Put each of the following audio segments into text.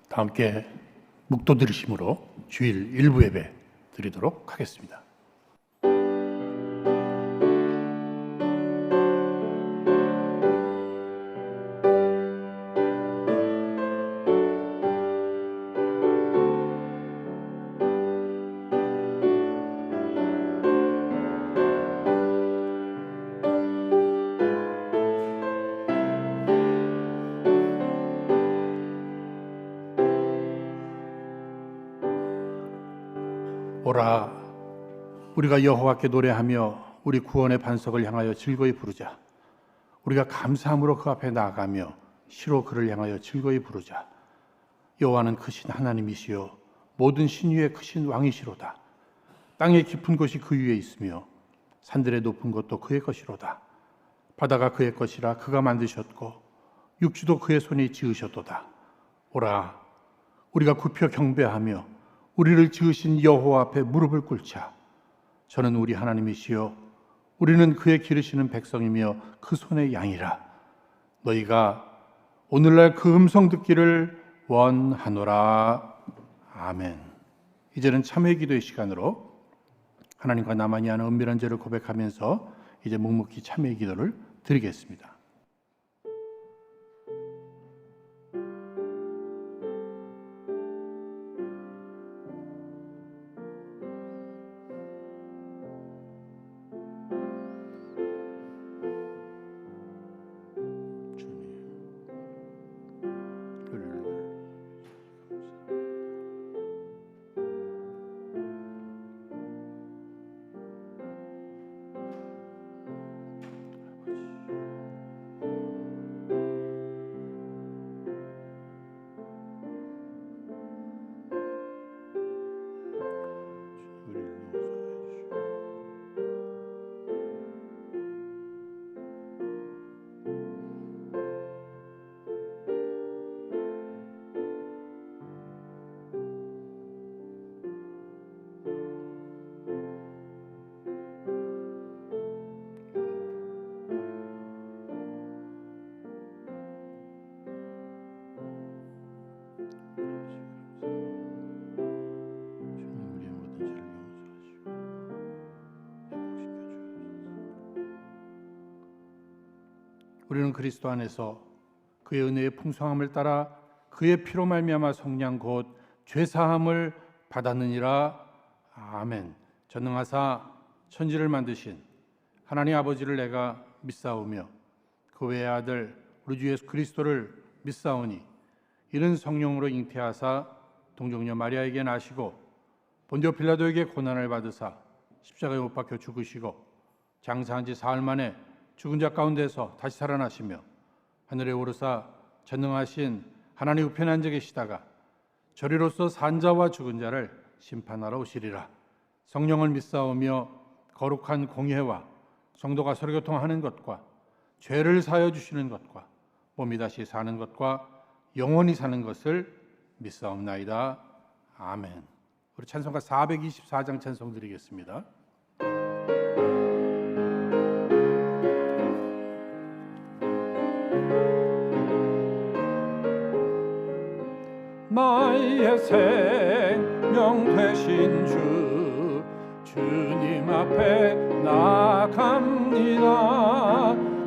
다 함께 묵도 들으심으로 주일 일부 예배 드리도록 하겠습니다. 오라, 우리가 여호와께 노래하며 우리 구원의 반석을 향하여 즐거이 부르자. 우리가 감사함으로 그 앞에 나아가며 시로 그를 향하여 즐거이 부르자. 여호와는 크신 하나님이시요 모든 신위의 크신 왕이시로다. 땅의 깊은 곳이 그 위에 있으며 산들의 높은 곳도 그의 것이로다. 바다가 그의 것이라 그가 만드셨고 육지도 그의 손이 지으셨도다. 오라, 우리가 굽혀 경배하며 우리를 지으신 여호와 앞에 무릎을 꿇자. 저는 우리 하나님이시요 우리는 그의 기르시는 백성이며 그 손의 양이라. 너희가 오늘날 그 음성 듣기를 원하노라. 아멘. 이제는 참회 기도의 시간으로 하나님과 나만이 하는 은밀한 죄를 고백하면서 이제 묵묵히 참회 기도를 드리겠습니다. 우리는 그리스도 안에서 그의 은혜의 풍성함을 따라 그의 피로 말미암아 성량 곧 죄사함을 받았느니라. 아멘. 전능하사 천지를 만드신 하나님 아버지를 내가 믿사오며 그 외의 아들 우리 주 예수 그리스도를 믿사오니 이는 성령으로 잉태하사 동정녀 마리아에게 나시고 본디오 빌라도에게 고난을 받으사 십자가에 못 박혀 죽으시고 장사한 지 사흘 만에 죽은 자 가운데서 다시 살아나시며 하늘에 오르사 전능하신 하나님 우편에 앉아 계시다가 저리로서 산 자와 죽은 자를 심판하러 오시리라. 성령을 믿사오며 거룩한 공회와 성도가 서로 교통하는 것과 죄를 사하여 주시는 것과 몸이 다시 사는 것과 영원히 사는 것을 믿사옵나이다. 아멘. 우리 찬송가 424장 찬송 드리겠습니다. 나의 생명 되신 주 주님 앞에 나갑니다.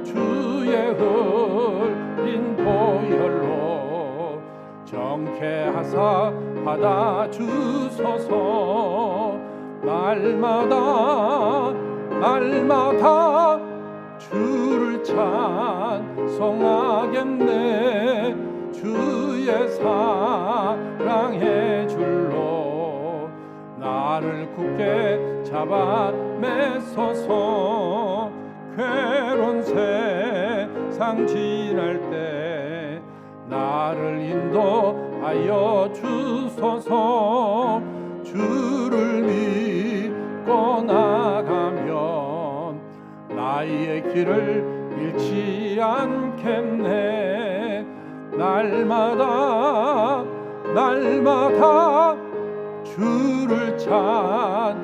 주의 흘린 보혈로 정케하사 받아주소서. 날마다 주를 찬송하겠네. 주의 사랑의 줄로 나를 굳게 잡아 매소서. 괴로운 세상 지날 때 나를 인도하여 주소서. 주를 믿고 나가면 나의 길을 잃지 않겠네. 날마다 주를 찬송하겠네.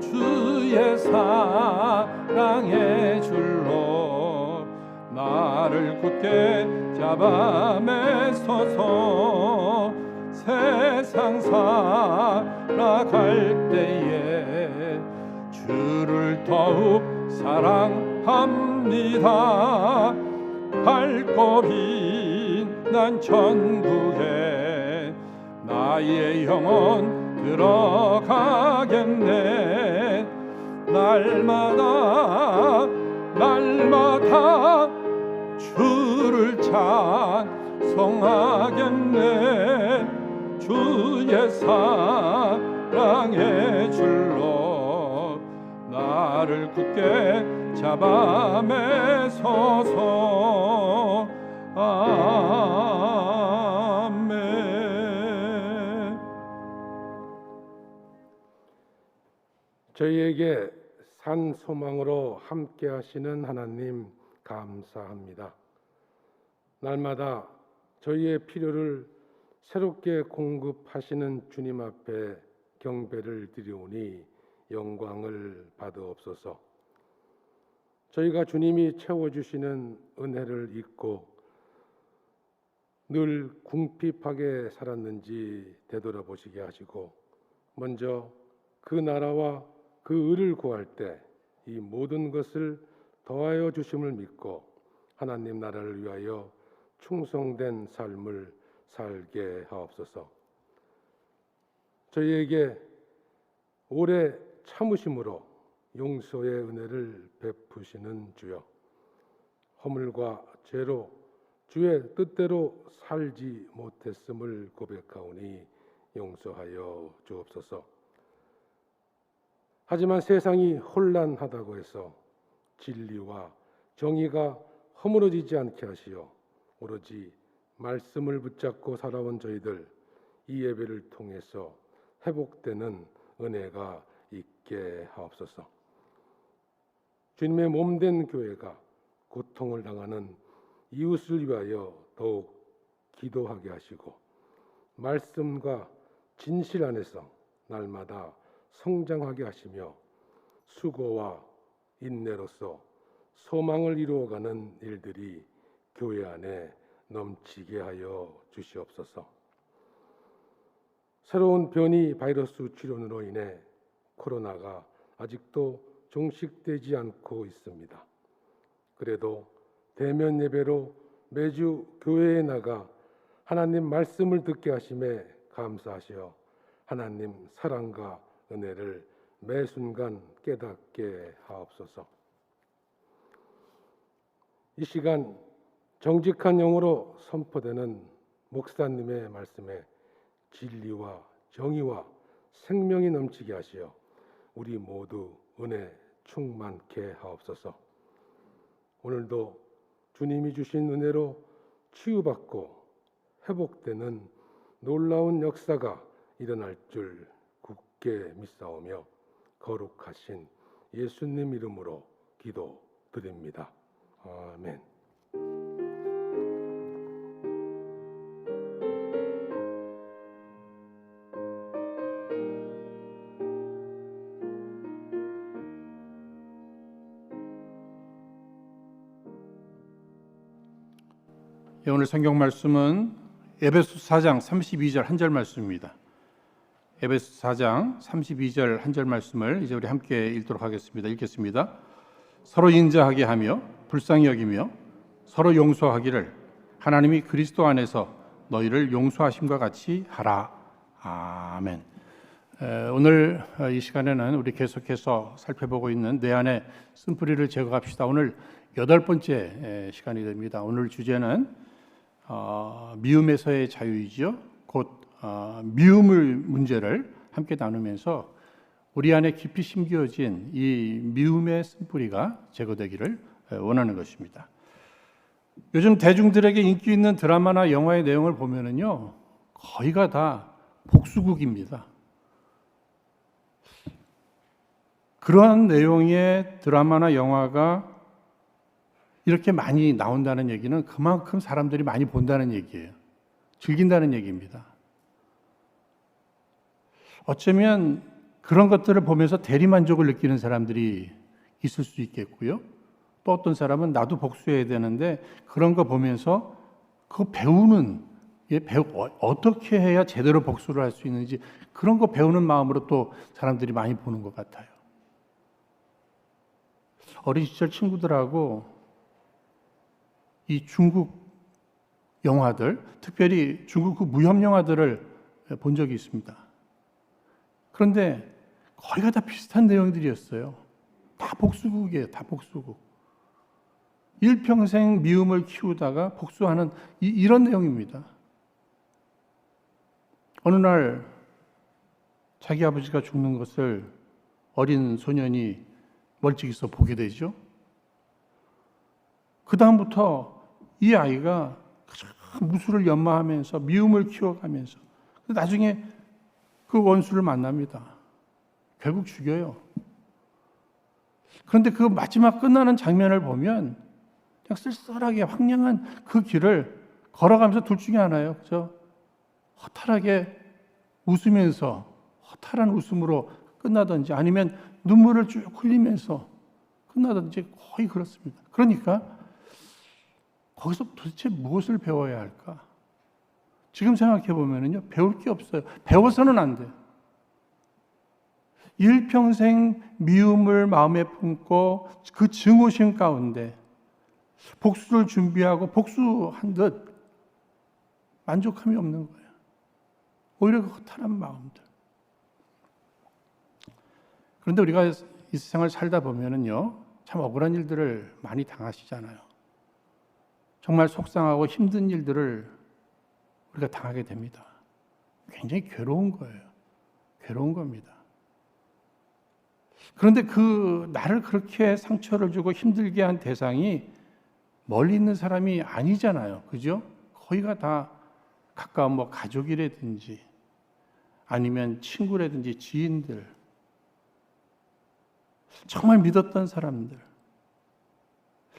주의 사랑의 줄로 나 나를 굳게 잡아매소서. 세상 살아갈 때에 주를 더욱 사랑합니다. 밝고 빛난 천국에 나의 영혼 들어가겠네. 날마다 주를 찬송하겠네. 주의 사랑의 줄로 나를 굳게 잡아매소서. 아멘. 저희에게 산 소망으로 함께 하시는 하나님 감사합니다. 날마다 저희의 필요를 새롭게 공급하시는 주님 앞에 경배를 드리오니 영광을 받으옵소서. 저희가 주님이 채워주시는 은혜를 잊고 늘 궁핍하게 살았는지 되돌아보시게 하시고, 먼저 그 나라와 그 의를 구할 때 이 모든 것을 더하여 주심을 믿고 하나님 나라를 위하여 충성된 삶을 살게 하옵소서. 저희에게 오래 참으심으로 용서의 은혜를 베푸시는 주여, 허물과 죄로 주의 뜻대로 살지 못했음을 고백하오니 용서하여 주옵소서. 하지만 세상이 혼란하다고 해서 진리와 정의가 허물어지지 않게 하시어 오로지 말씀을 붙잡고 살아온 저희들, 이 예배를 통해서 회복되는 은혜가 있게 하옵소서. 주님의 몸된 교회가 고통을 당하는 이웃을 위하여 더욱 기도하게 하시고, 말씀과 진실 안에서 날마다 성장하게 하시며 수고와 인내로서 소망을 이루어가는 일들이 교회 안에 넘치게 하여 주시옵소서. 새로운 변이 바이러스 출현으로 인해 코로나가 아직도 종식되지 않고 있습니다. 그래도 대면 예배로 매주 교회에 나가 하나님 말씀을 듣게 하심에 감사하시어 하나님 사랑과 은혜를 매 순간 깨닫게 하옵소서. 이 시간 정직한 영으로 선포되는 목사님의 말씀에 진리와 정의와 생명이 넘치게 하시어 우리 모두 은혜 충만케 하옵소서. 오늘도 주님이 주신 은혜로 치유받고 회복되는 놀라운 역사가 일어날 줄 굳게 믿사오며 거룩하신 예수님 이름으로 기도드립니다. 아멘. 오늘 성경 말씀은 에베소 4장 32절 한 절 말씀입니다. 에베소 4장 32절 한 절 말씀을 이제 우리 함께 읽도록 하겠습니다. 읽겠습니다. 서로 인자하게 하며 불쌍히 여기며 서로 용서하기를 하나님이 그리스도 안에서 너희를 용서하심과 같이 하라. 아멘. 오늘 이 시간에는 우리 계속해서 살펴보고 있는 내 안의 쓴뿌리를 제거합시다. 오늘 8번째 시간이 됩니다. 오늘 주제는 미움에서의 자유이죠. 곧 미움을 문제를 함께 나누면서 우리 안에 깊이 심겨진 이 미움의 쓴뿌리가 제거되기를 원하는 것입니다. 요즘 대중들에게 인기 있는 드라마나 영화의 내용을 보면은요, 거의가 다 복수극입니다. 그러한 내용의 드라마나 영화가 이렇게 많이 나온다는 얘기는 그만큼 사람들이 많이 본다는 얘기예요. 즐긴다는 얘기입니다. 어쩌면 그런 것들을 보면서 대리만족을 느끼는 사람들이 있을 수 있겠고요. 또 어떤 사람은 나도 복수해야 되는데 그런 거 보면서 그거 배우는 어떻게 해야 제대로 복수를 할 수 있는지 그런 거 배우는 마음으로 또 사람들이 많이 보는 것 같아요. 어린 시절 친구들하고 이 중국 영화들, 특별히 중국 그 무협 영화들을 본 적이 있습니다. 그런데 거의가 다 비슷한 내용들이었어요. 다 복수극이에요. 다 복수극. 일평생 미움을 키우다가 복수하는 이런 내용입니다. 어느 날 자기 아버지가 죽는 것을 어린 소년이 멀찍이서 보게 되죠. 그 다음부터 이 아이가 무수를 연마하면서 미움을 키워가면서 나중에 그 원수를 만납니다. 결국 죽여요. 그런데 그 마지막 끝나는 장면을 보면 그냥 쓸쓸하게 황량한 그 길을 걸어가면서 둘 중에 하나예요. 그죠? 허탈하게 웃으면서 허탈한 웃음으로 끝나든지 아니면 눈물을 쭉 흘리면서 끝나든지 거의 그렇습니다. 그러니까 거기서 도대체 무엇을 배워야 할까? 지금 생각해 보면요, 배울 게 없어요. 배워서는 안 돼요. 일평생 미움을 마음에 품고 그 증오심 가운데 복수를 준비하고 복수한 듯 만족함이 없는 거예요. 오히려 그 허탈한 마음들. 그런데 우리가 이 세상을 살다 보면은요, 참 억울한 일들을 많이 당하시잖아요. 정말 속상하고 힘든 일들을 우리가 당하게 됩니다. 굉장히 괴로운 거예요. 괴로운 겁니다. 그런데 그 나를 그렇게 상처를 주고 힘들게 한 대상이 멀리 있는 사람이 아니잖아요. 그죠? 거의가 다 가까운 뭐 가족이라든지 아니면 친구라든지 지인들, 정말 믿었던 사람들,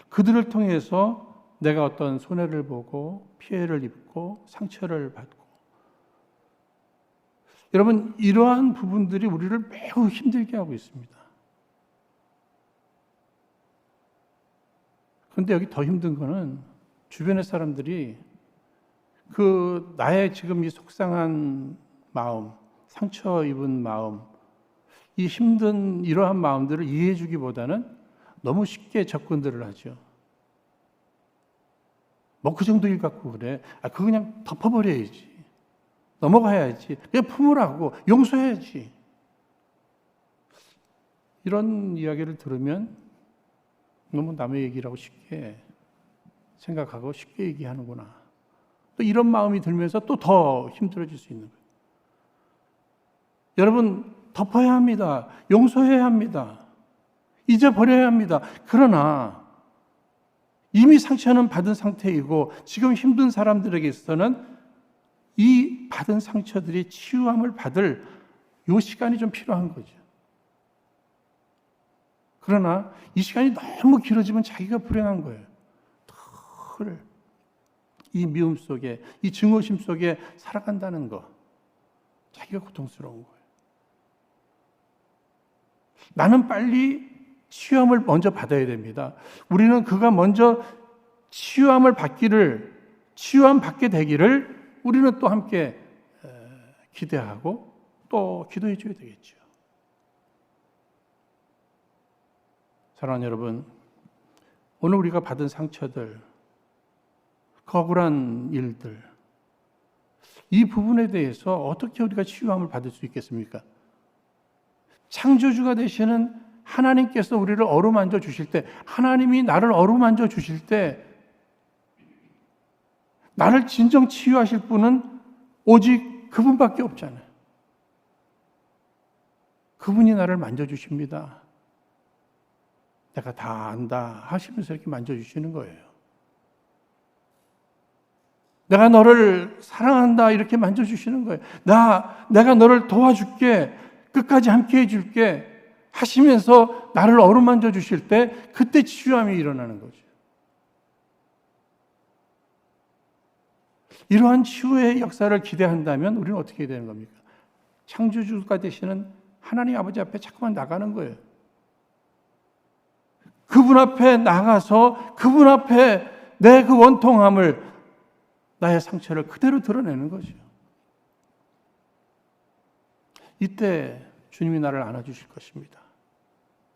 그들을 통해서 내가 어떤 손해를 보고 피해를 입고 상처를 받고, 여러분 이러한 부분들이 우리를 매우 힘들게 하고 있습니다. 그런데 여기 더 힘든 거는 주변의 사람들이 그 나의 지금 이 속상한 마음, 상처 입은 마음, 이 힘든 이러한 마음들을 이해해 주기보다는 너무 쉽게 접근들을 하죠. 뭐 그 정도 일 갖고 그래. 그거 그냥 덮어버려야지. 넘어가야지. 그냥 품으라고. 용서해야지. 이런 이야기를 들으면 너무 남의 얘기라고 쉽게 생각하고 쉽게 얘기하는구나. 또 이런 마음이 들면서 또 더 힘들어질 수 있는 거예요. 여러분, 덮어야 합니다. 용서해야 합니다. 잊어버려야 합니다. 그러나 이미 상처는 받은 상태이고 지금 힘든 사람들에게 있어서는 이 받은 상처들이 치유함을 받을 이 시간이 좀 필요한 거죠. 그러나 이 시간이 너무 길어지면 자기가 불행한 거예요. 늘 이 미움 속에, 이 증오심 속에 살아간다는 거, 자기가 고통스러운 거예요. 나는 빨리 치유함을 먼저 받아야 됩니다. 우리는 그가 먼저 치유함을 받게 되기를 우리는 또 함께 기대하고 또 기도해 줘야 되겠죠. 사랑하는 여러분, 오늘 우리가 받은 상처들, 그 억울한 일들, 이 부분에 대해서 어떻게 우리가 치유함을 받을 수 있겠습니까? 창조주가 되시는 하나님께서 우리를 어루만져 주실 때, 하나님이 나를 어루만져 주실 때 나를 진정 치유하실 분은 오직 그분밖에 없잖아요. 그분이 나를 만져주십니다. 내가 다 안다 하시면서 이렇게 만져주시는 거예요. 내가 너를 사랑한다 이렇게 만져주시는 거예요. 내가 너를 도와줄게, 끝까지 함께 해줄게 하시면서 나를 어루만져 주실 때 그때 치유함이 일어나는 거죠. 이러한 치유의 역사를 기대한다면 우리는 어떻게 해야 되는 겁니까? 창조주가 되시는 하나님 아버지 앞에 자꾸만 나가는 거예요. 그분 앞에 나가서 그분 앞에 내 그 원통함을, 나의 상처를 그대로 드러내는 거죠. 이때 주님이 나를 안아주실 것입니다.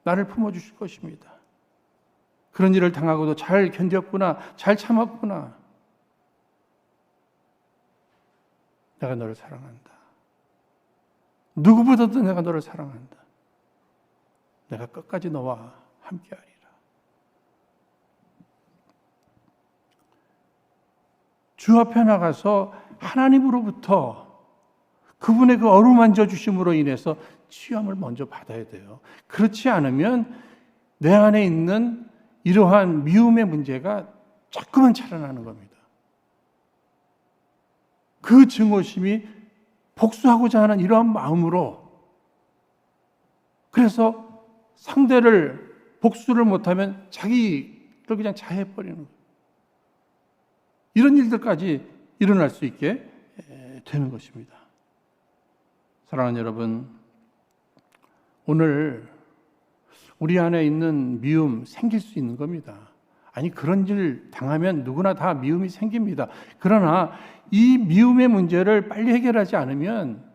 나를 품어주실 것입니다. 그런 일을 당하고도 잘 견뎠구나, 잘 참았구나. 내가 너를 사랑한다. 누구보다도 내가 너를 사랑한다. 내가 끝까지 너와 함께하리라. 주 앞에 나가서 하나님으로부터 그분의 그 어루만져 주심으로 인해서 치유함을 먼저 받아야 돼요. 그렇지 않으면 내 안에 있는 이러한 미움의 문제가 자꾸만 자라나는 겁니다. 그 증오심이 복수하고자 하는 이러한 마음으로, 그래서 상대를 복수를 못하면 자기를 그냥 자해버리는 거예요. 이런 일들까지 일어날 수 있게 되는 것입니다. 사랑하는 여러분, 오늘 우리 안에 있는 미움 생길 수 있는 겁니다. 아니, 그런 일 당하면 누구나 다 미움이 생깁니다. 그러나 이 미움의 문제를 빨리 해결하지 않으면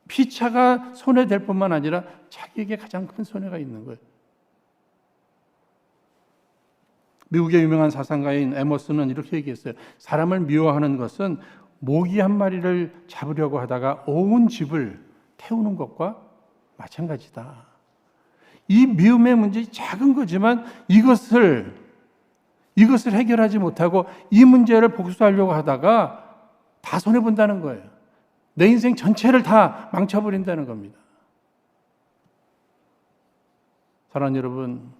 피차가 손해될 뿐만 아니라 자기에게 가장 큰 손해가 있는 거예요. 미국의 유명한 사상가인 에머슨은 이렇게 얘기했어요. 사람을 미워하는 것은 모기 한 마리를 잡으려고 하다가 온 집을 태우는 것과 마찬가지다. 이 미움의 문제 작은 거지만 이것을 해결하지 못하고 이 문제를 복수하려고 하다가 다 손해본다는 거예요. 내 인생 전체를 다 망쳐버린다는 겁니다. 사랑하는 여러분,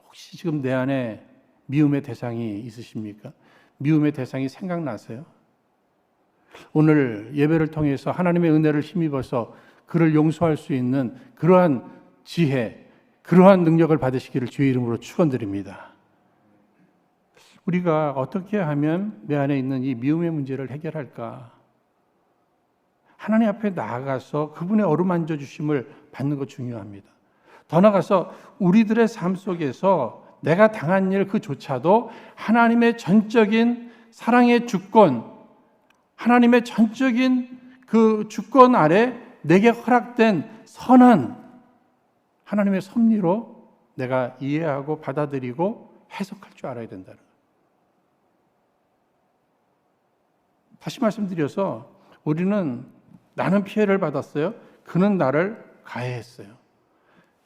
혹시 지금 내 안에 미움의 대상이 있으십니까? 미움의 대상이 생각나세요? 오늘 예배를 통해서 하나님의 은혜를 힘입어서 그를 용서할 수 있는 그러한 지혜, 그러한 능력을 받으시기를 주의 이름으로 축원드립니다. 우리가 어떻게 하면 내 안에 있는 이 미움의 문제를 해결할까? 하나님 앞에 나아가서 그분의 어루만져 주심을 받는 것 중요합니다. 더 나아가서 우리들의 삶 속에서 내가 당한 일 그조차도 하나님의 전적인 사랑의 주권, 하나님의 전적인 그 주권 아래 내게 허락된 선한 하나님의 섭리로 내가 이해하고 받아들이고 해석할 줄 알아야 된다는 거예요. 다시 말씀드려서 우리는 나는 피해를 받았어요. 그는 나를 가해했어요.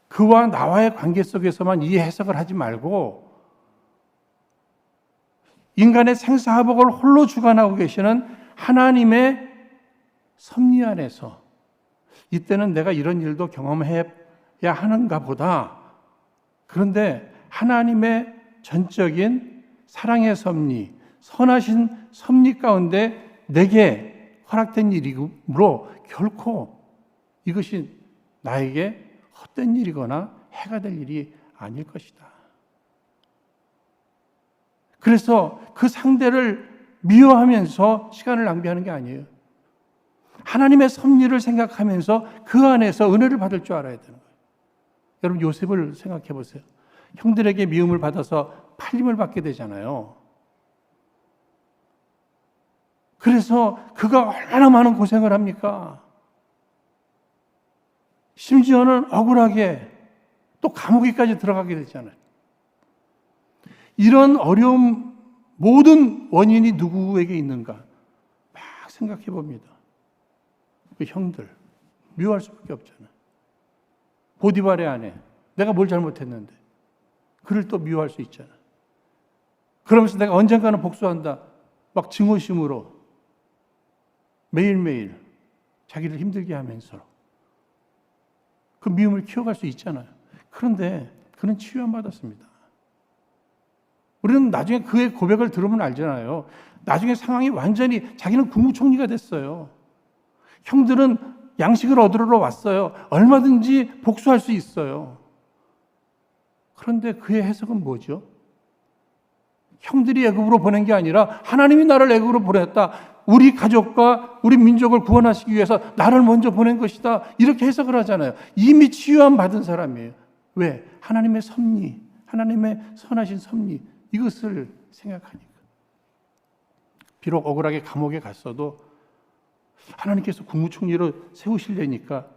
그와 나와의 관계 속에서만 이 해석을 하지 말고 인간의 생사화복을 홀로 주관하고 계시는 하나님의 섭리 안에서 이때는 내가 이런 일도 경험해야 하는가 보다. 그런데 하나님의 전적인 사랑의 섭리, 선하신 섭리 가운데 내게 허락된 일이므로 결코 이것이 나에게 헛된 일이거나 해가 될 일이 아닐 것이다. 그래서 그 상대를 미워하면서 시간을 낭비하는 게 아니에요. 하나님의 섭리를 생각하면서 그 안에서 은혜를 받을 줄 알아야 되는 거예요. 여러분, 요셉을 생각해 보세요. 형들에게 미움을 받아서 팔림을 받게 되잖아요. 그래서 그가 얼마나 많은 고생을 합니까? 심지어는 억울하게 또 감옥에까지 들어가게 되잖아요. 이런 어려움 모든 원인이 누구에게 있는가? 막 생각해 봅니다. 그 형들 미워할 수밖에 없잖아요. 보디발의 아내, 내가 뭘 잘못했는데 그를 또 미워할 수 있잖아요. 그러면서 내가 언젠가는 복수한다. 막 증오심으로 매일매일 자기를 힘들게 하면서 그 미움을 키워갈 수 있잖아요. 그런데 그는 치유 안 받았습니다. 우리는 나중에 그의 고백을 들으면 알잖아요. 나중에 상황이 완전히 자기는 국무총리가 됐어요. 형들은 양식을 얻으러 왔어요. 얼마든지 복수할 수 있어요. 그런데 그의 해석은 뭐죠? 형들이 애굽으로 보낸 게 아니라 하나님이 나를 애굽으로 보냈다. 우리 가족과 우리 민족을 구원하시기 위해서 나를 먼저 보낸 것이다. 이렇게 해석을 하잖아요. 이미 치유함 받은 사람이에요. 왜? 하나님의 섭리, 하나님의 선하신 섭리, 이것을 생각하니까. 비록 억울하게 감옥에 갔어도 하나님께서 국무총리로 세우시려니까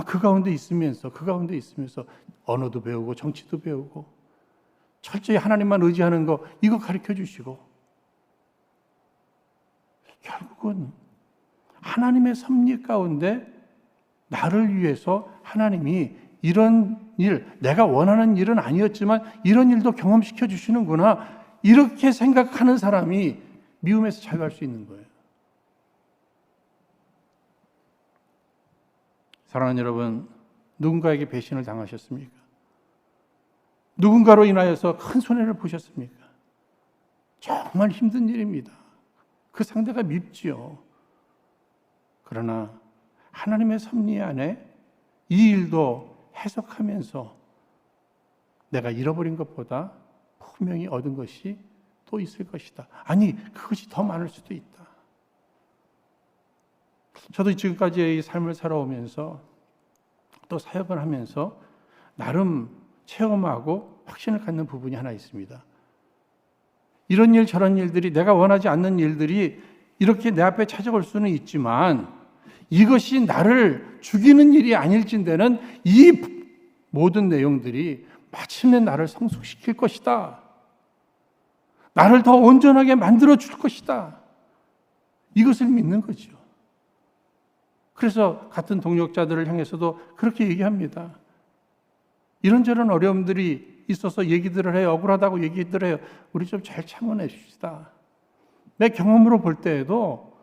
그 가운데 있으면서 언어도 배우고 정치도 배우고 철저히 하나님만 의지하는 거 이거 가르쳐 주시고, 결국은 하나님의 섭리 가운데 나를 위해서 하나님이 이런 일, 내가 원하는 일은 아니었지만 이런 일도 경험시켜 주시는구나, 이렇게 생각하는 사람이 미움에서 자유할 수 있는 거예요. 사랑하는 여러분, 누군가에게 배신을 당하셨습니까? 누군가로 인하여서 큰 손해를 보셨습니까? 정말 힘든 일입니다. 그 상대가 밉지요. 그러나 하나님의 섭리 안에 이 일도 해석하면서 내가 잃어버린 것보다 분명히 얻은 것이 또 있을 것이다. 아니, 그것이 더 많을 수도 있다. 저도 지금까지의 삶을 살아오면서 또 사역을 하면서 나름 체험하고 확신을 갖는 부분이 하나 있습니다. 이런 일 저런 일들이, 내가 원하지 않는 일들이 이렇게 내 앞에 찾아올 수는 있지만 이것이 나를 죽이는 일이 아닐진대는 이 모든 내용들이 마침내 나를 성숙시킬 것이다. 나를 더 온전하게 만들어 줄 것이다. 이것을 믿는 거죠. 그래서 같은 동역자들을 향해서도 그렇게 얘기합니다. 이런저런 어려움들이 있어서 얘기들을 해요. 억울하다고 얘기들을 해요. 우리 좀 잘 참아내십시다. 내 경험으로 볼 때에도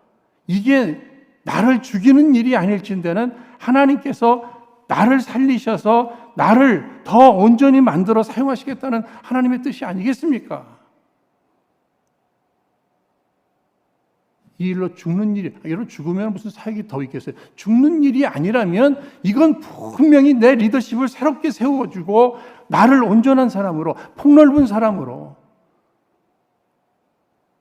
이게 나를 죽이는 일이 아닐진대는 하나님께서 나를 살리셔서 나를 더 온전히 만들어 사용하시겠다는 하나님의 뜻이 아니겠습니까? 이 일로 죽는 일이, 여러분 죽으면 무슨 사역이 더 있겠어요? 죽는 일이 아니라면 이건 분명히 내 리더십을 새롭게 세워주고 나를 온전한 사람으로, 폭넓은 사람으로,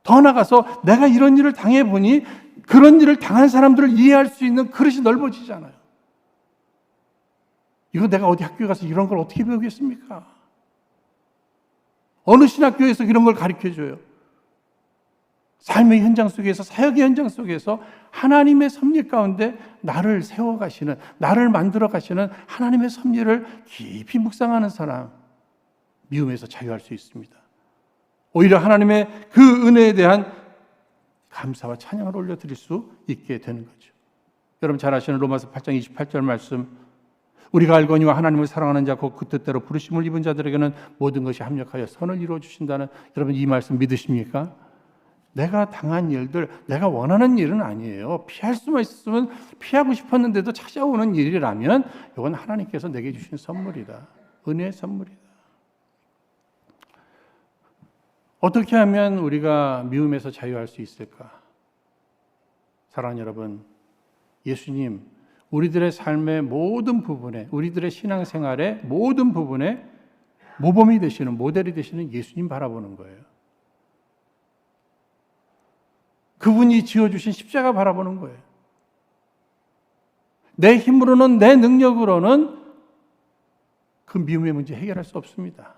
더 나아가서 내가 이런 일을 당해보니 그런 일을 당한 사람들을 이해할 수 있는 그릇이 넓어지잖아요. 이거 내가 어디 학교에 가서 이런 걸 어떻게 배우겠습니까? 어느 신학교에서 이런 걸 가르쳐줘요? 삶의 현장 속에서, 사역의 현장 속에서 하나님의 섭리 가운데 나를 세워가시는, 나를 만들어 가시는 하나님의 섭리를 깊이 묵상하는 사람, 미움에서 자유할 수 있습니다. 오히려 하나님의 그 은혜에 대한 감사와 찬양을 올려드릴 수 있게 되는 거죠. 여러분 잘 아시는 로마서 8장 28절 말씀, 우리가 알거니와 하나님을 사랑하는 자 곧 그 뜻대로 부르심을 입은 자들에게는 모든 것이 합력하여 선을 이루어 주신다는, 여러분 이 말씀 믿으십니까? 내가 당한 일들, 내가 원하는 일은 아니에요. 피할 수만 있으면 피하고 싶었는데도 찾아오는 일이라면 이건 하나님께서 내게 주신 선물이다. 은혜의 선물이다. 어떻게 하면 우리가 미움에서 자유할 수 있을까? 사랑하는 여러분, 예수님, 우리들의 삶의 모든 부분에, 우리들의 신앙생활의 모든 부분에 모범이 되시는, 모델이 되시는 예수님 바라보는 거예요. 그분이 지어주신 십자가 바라보는 거예요. 내 힘으로는, 내 능력으로는 그 미움의 문제 해결할 수 없습니다.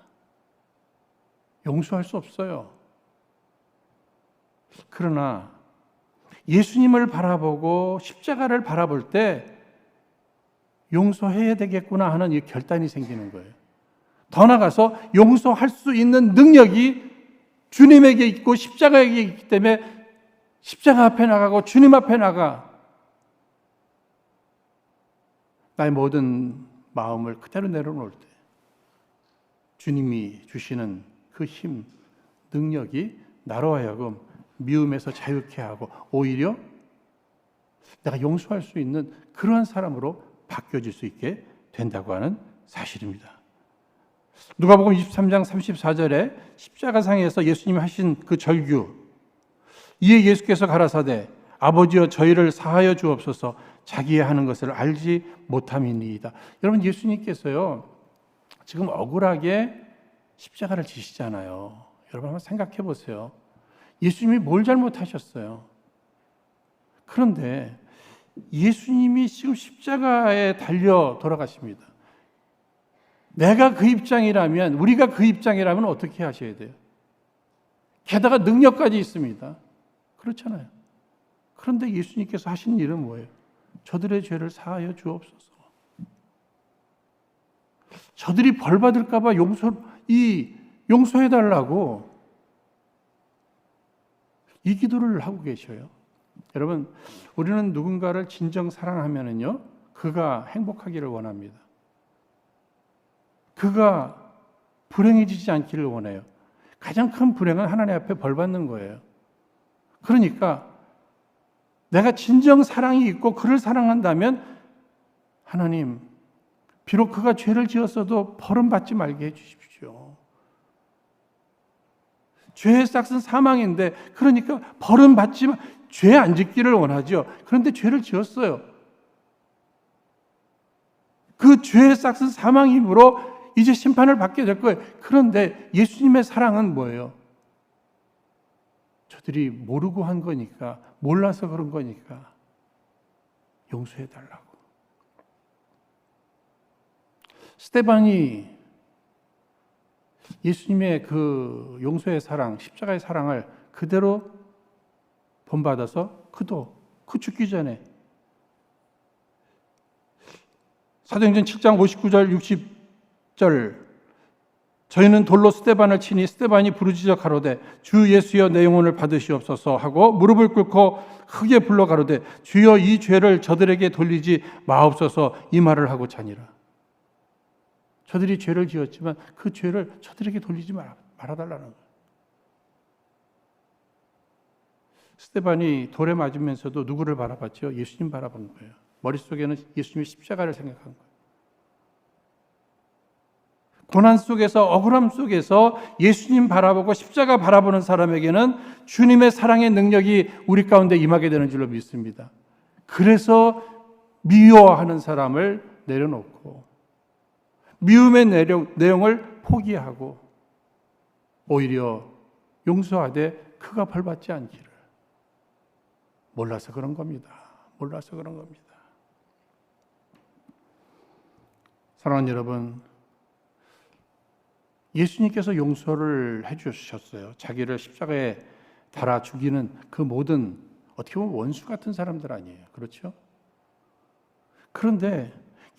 용서할 수 없어요. 그러나 예수님을 바라보고 십자가를 바라볼 때 용서해야 되겠구나 하는 이 결단이 생기는 거예요. 더 나아가서 용서할 수 있는 능력이 주님에게 있고 십자가에게 있기 때문에 십자가 앞에 나가고 주님 앞에 나가 나의 모든 마음을 그대로 내려놓을 때 주님이 주시는 그 힘, 능력이 나로 하여금 미움에서 자유케 하고 오히려 내가 용서할 수 있는 그러한 사람으로 바뀌어질 수 있게 된다고 하는 사실입니다. 누가복음 23장 34절에 십자가상에서 예수님이 하신 그 절규, 이에 예수께서 가라사대 아버지여 저희를 사하여 주옵소서 자기의 하는 것을 알지 못함이니이다. 여러분 예수님께서요 지금 억울하게 십자가를 지시잖아요. 여러분 한번 생각해 보세요. 예수님이 뭘 잘못하셨어요? 그런데 예수님이 지금 십자가에 달려 돌아가십니다. 내가 그 입장이라면, 우리가 그 입장이라면 어떻게 하셔야 돼요? 게다가 능력까지 있습니다. 그렇잖아요. 그런데 예수님께서 하신 일은 뭐예요? 저들의 죄를 사하여 주옵소서. 저들이 벌 받을까 봐 용서해 달라고 이 기도를 하고 계셔요. 여러분, 우리는 누군가를 진정 사랑하면은요, 그가 행복하기를 원합니다. 그가 불행해지지 않기를 원해요. 가장 큰 불행은 하나님 앞에 벌 받는 거예요. 그러니까 내가 진정 사랑이 있고 그를 사랑한다면 하나님, 비록 그가 죄를 지었어도 벌은 받지 말게 해주십시오. 죄의 싹은 사망인데, 그러니까 벌은 받지만 죄 안 짓기를 원하죠. 그런데 죄를 지었어요. 그 죄의 싹은 사망이므로 이제 심판을 받게 될 거예요. 그런데 예수님의 사랑은 뭐예요? 저들이 모르고 한 거니까, 몰라서 그런 거니까 용서해 달라고. 스데반이 예수님의 그 용서의 사랑, 십자가의 사랑을 그대로 본받아서 그도 죽기 전에 사도행전 7장 59절 60절 저희는 돌로 스데반을 치니 스데반이 부르짖어 가로되 주 예수여 내 영혼을 받으시옵소서 하고 무릎을 꿇고 크게 불러 가로되 주여 이 죄를 저들에게 돌리지 마옵소서 이 말을 하고 자니라. 저들이 죄를 지었지만 그 죄를 저들에게 돌리지 말아달라는 거예요. 스데반이 돌에 맞으면서도 누구를 바라봤죠? 예수님 바라본 거예요. 머릿속에는 예수님의 십자가를 생각한 거예요. 고난 속에서, 억울함 속에서 예수님 바라보고 십자가 바라보는 사람에게는 주님의 사랑의 능력이 우리 가운데 임하게 되는 줄로 믿습니다. 그래서 미워하는 사람을 내려놓고 미움의 내용을 포기하고 오히려 용서하되 그가 벌받지 않기를. 몰라서 그런 겁니다. 몰라서 그런 겁니다. 사랑하는 여러분, 예수님께서 용서를 해주셨어요. 자기를 십자가에 달아 죽이는 그 모든, 어떻게 보면 원수 같은 사람들 아니에요. 그렇죠? 그런데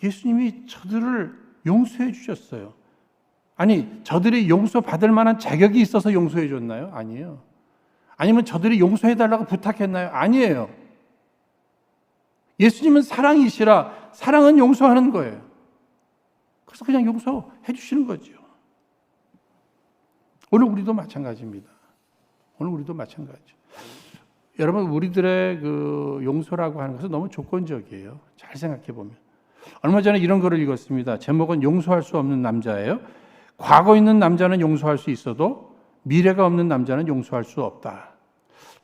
예수님이 저들을 용서해 주셨어요. 아니, 저들이 용서받을 만한 자격이 있어서 용서해 줬나요? 아니에요. 아니면 저들이 용서해 달라고 부탁했나요? 아니에요. 예수님은 사랑이시라 사랑은 용서하는 거예요. 그래서 그냥 용서해 주시는 거죠. 오늘 우리도 마찬가지입니다. 오늘 우리도 마찬가지죠. 여러분, 우리들의 그 용서라고 하는 것은 너무 조건적이에요. 잘 생각해 보면. 얼마 전에 이런 글을 읽었습니다. 제목은 용서할 수 없는 남자예요. 과거 있는 남자는 용서할 수 있어도 미래가 없는 남자는 용서할 수 없다.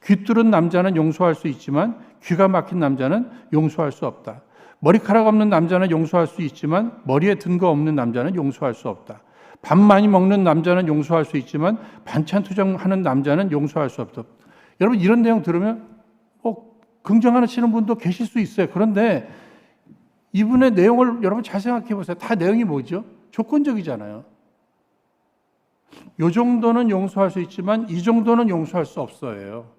귀 뚫은 남자는 용서할 수 있지만 귀가 막힌 남자는 용서할 수 없다. 머리카락 없는 남자는 용서할 수 있지만 머리에 든 거 없는 남자는 용서할 수 없다. 밥 많이 먹는 남자는 용서할 수 있지만 반찬 투정하는 남자는 용서할 수 없다. 여러분, 이런 내용 들으면 긍정하시는 분도 계실 수 있어요. 그런데 이분의 내용을 여러분 잘 생각해 보세요. 다 내용이 뭐죠? 조건적이잖아요. 이 정도는 용서할 수 있지만 이 정도는 용서할 수 없어요.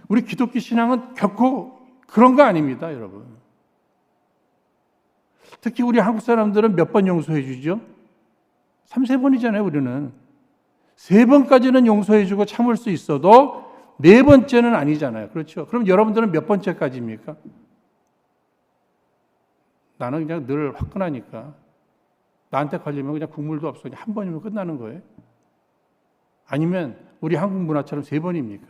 우리 기독교 신앙은 결코 그런 거 아닙니다, 여러분. 특히 우리 한국 사람들은 몇 번 용서해 주죠? 3-4번이잖아요, 우리는. 3번까지는 용서해 주고 참을 수 있어도 4번째는 아니잖아요. 그렇죠? 그럼 여러분들은 몇 번째까지입니까? 나는 그냥 늘 화끈하니까 나한테 걸리면 그냥 국물도 없어. 그냥 한 번이면 끝나는 거예요. 아니면 우리 한국 문화처럼 3번입니까?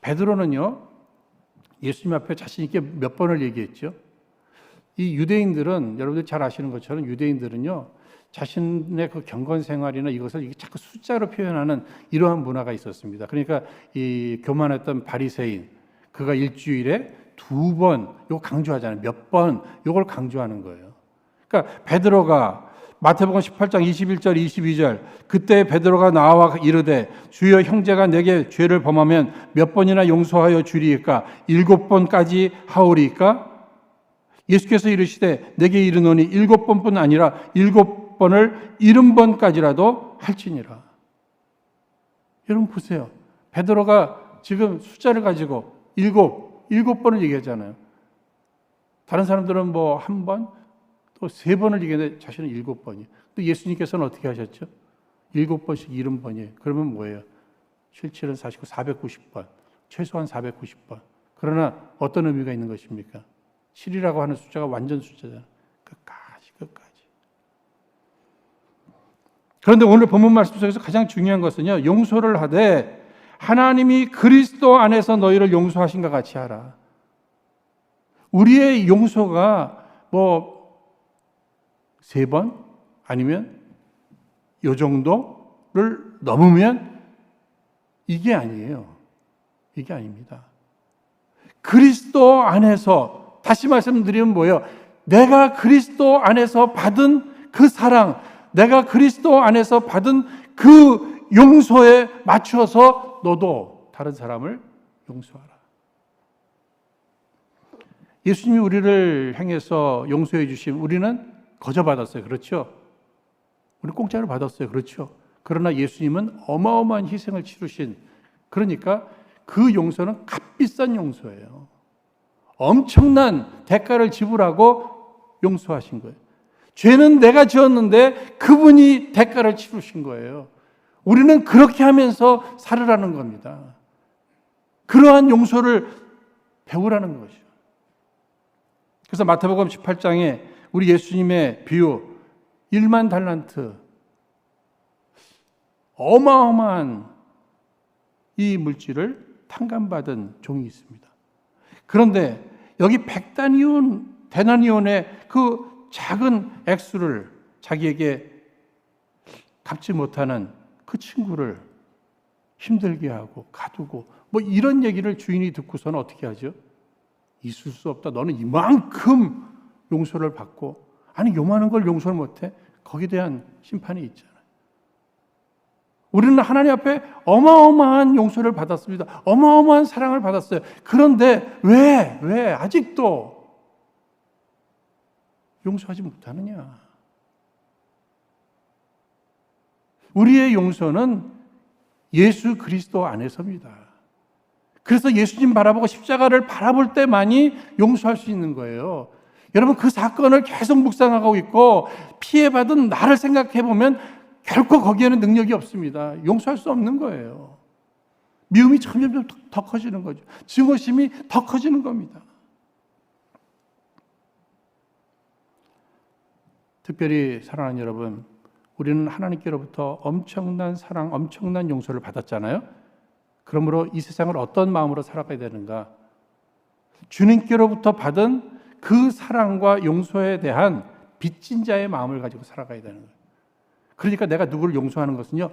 베드로는요, 예수님 앞에 자신 있게 몇 번을 얘기했죠. 이 유대인들은, 여러분들 잘 아시는 것처럼 유대인들은요, 자신의 그 경건 생활이나 이것을 자꾸 숫자로 표현하는 이러한 문화가 있었습니다. 그러니까 이 교만했던 바리새인, 그가 일주일에 2번, 이거 강조하잖아요. 몇 번, 이걸 강조하는 거예요. 그러니까 베드로가 마태복음 18장 21절 22절 그때 베드로가 나와 이르되 주여 형제가 내게 죄를 범하면 몇 번이나 용서하여 주리이까 7번까지 하오리이까 예수께서 이르시되 내게 이르노니 7번뿐 아니라 7 7번을 70번까지라도 할지니라. 여러분 보세요. 베드로가 지금 숫자를 가지고 7번을 얘기하잖아요. 다른 사람들은 뭐 1번, 또 3번을 얘기하는데 자신은 7번이에요. 또 예수님께서는 어떻게 하셨죠? 7번씩 70번이에요. 그러면 뭐예요? 77은 49, 490번. 최소한 490번. 그러나 어떤 의미가 있는 것입니까? 7이라고 하는 숫자가 완전 숫자잖아요. 끝까지. 그런데 오늘 본문 말씀 속에서 가장 중요한 것은요, 용서를 하되 하나님이 그리스도 안에서 너희를 용서하신 것 같이 하라. 우리의 용서가 뭐 3번 아니면 요 정도를 넘으면 이게 아니에요. 이게 아닙니다. 그리스도 안에서, 다시 말씀드리면 뭐예요? 내가 그리스도 안에서 받은 그 사랑, 내가 그리스도 안에서 받은 그 용서에 맞추어서 너도 다른 사람을 용서하라. 예수님이 우리를 향해서 용서해 주심, 우리는 거저 받았어요. 그렇죠? 우리 공짜로 받았어요. 그렇죠? 그러나 예수님은 어마어마한 희생을 치르신, 그러니까 그 용서는 값비싼 용서예요. 엄청난 대가를 지불하고 용서하신 거예요. 죄는 내가 지었는데 그분이 대가를 치르신 거예요. 우리는 그렇게 하면서 살으라는 겁니다. 그러한 용서를 배우라는 것이죠. 그래서 마태복음 18장에 우리 예수님의 비유 1만 달란트, 어마어마한 이 물질을 탕감받은 종이 있습니다. 그런데 여기 100데나리온의 그 작은 액수를 자기에게 갚지 못하는 그 친구를 힘들게 하고 가두고 뭐 이런 얘기를 주인이 듣고서는 어떻게 하죠? 있을 수 없다. 너는 이만큼 용서를 받고, 아니 요만한 걸 용서를 못해? 거기에 대한 심판이 있잖아요. 우리는 하나님 앞에 어마어마한 용서를 받았습니다. 어마어마한 사랑을 받았어요. 그런데 왜 아직도 용서하지 못하느냐? 우리의 용서는 예수 그리스도 안에서입니다. 그래서 예수님 바라보고 십자가를 바라볼 때만이 용서할 수 있는 거예요. 여러분, 그 사건을 계속 묵상하고 있고 피해받은 나를 생각해 보면 결코 거기에는 능력이 없습니다. 용서할 수 없는 거예요. 미움이 점점 더 커지는 거죠. 증오심이 더 커지는 겁니다. 특별히 사랑하는 여러분, 우리는 하나님께로부터 엄청난 사랑, 엄청난 용서를 받았잖아요. 그러므로 이 세상을 어떤 마음으로 살아가야 되는가? 주님께로부터 받은 그 사랑과 용서에 대한 빚진 자의 마음을 가지고 살아가야 되는 거예요. 그러니까 내가 누구를 용서하는 것은요,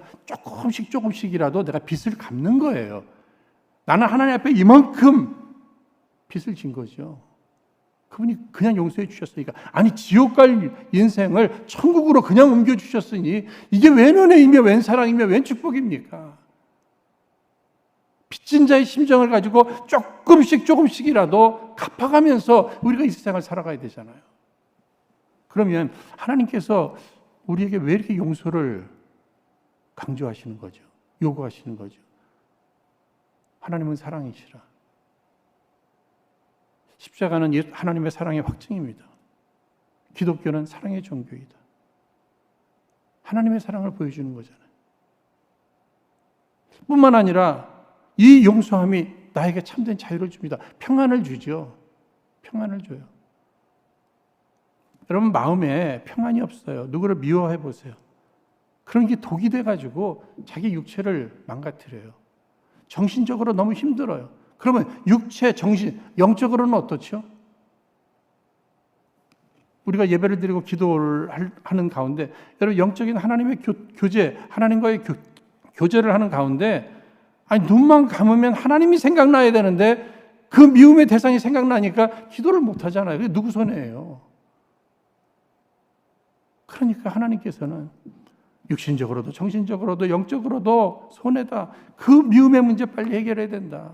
조금씩이라도 내가 빚을 갚는 거예요. 나는 하나님 앞에 이만큼 빚을 진 거죠. 그분이 그냥 용서해 주셨으니까. 아니, 지옥 갈 인생을 천국으로 그냥 옮겨 주셨으니 이게 웬 은혜이며 웬 사랑이며 웬 축복입니까? 빚진 자의 심정을 가지고 조금씩이라도 갚아가면서 우리가 이 세상을 살아가야 되잖아요. 그러면 하나님께서 우리에게 왜 이렇게 용서를 강조하시는 거죠? 요구하시는 거죠? 하나님은 사랑이시라. 십자가는 하나님의 사랑의 확증입니다. 기독교는 사랑의 종교이다. 하나님의 사랑을 보여주는 거잖아요. 뿐만 아니라 이 용서함이 나에게 참된 자유를 줍니다. 평안을 주죠. 평안을 줘요. 여러분, 마음에 평안이 없어요. 누구를 미워해 보세요. 그런 게 독이 돼가지고 자기 육체를 망가뜨려요. 정신적으로 너무 힘들어요. 그러면 육체, 정신, 영적으로는 어떻죠? 우리가 예배를 드리고 기도를 하는 가운데, 여러분, 영적인 하나님의 교제, 하나님과의 교제를 하는 가운데, 아니, 눈만 감으면 하나님이 생각나야 되는데 그 미움의 대상이 생각나니까 기도를 못 하잖아요. 그게 누구 손해예요? 그러니까 하나님께서는 육신적으로도 정신적으로도 영적으로도 손해다. 그 미움의 문제 빨리 해결해야 된다.